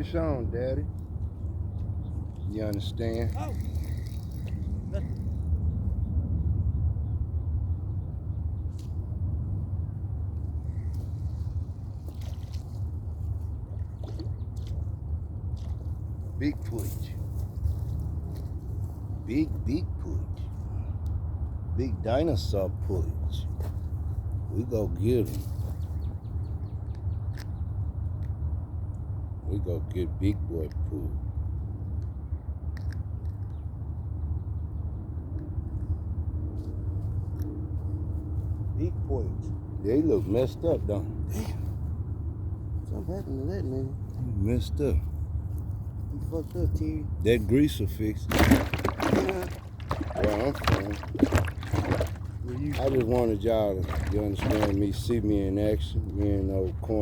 Fish on, Daddy. You understand? Oh. Big push. Big push. Big dinosaur push. We go get him. We go get big boy push. Big push. They look messed up, don't they? Damn. Something happened to that man. Messed up. He fucked up, T. That grease will fix it. Yeah. Where I'm from. I just wanted y'all to, you understand me, see me in action, me and old corn.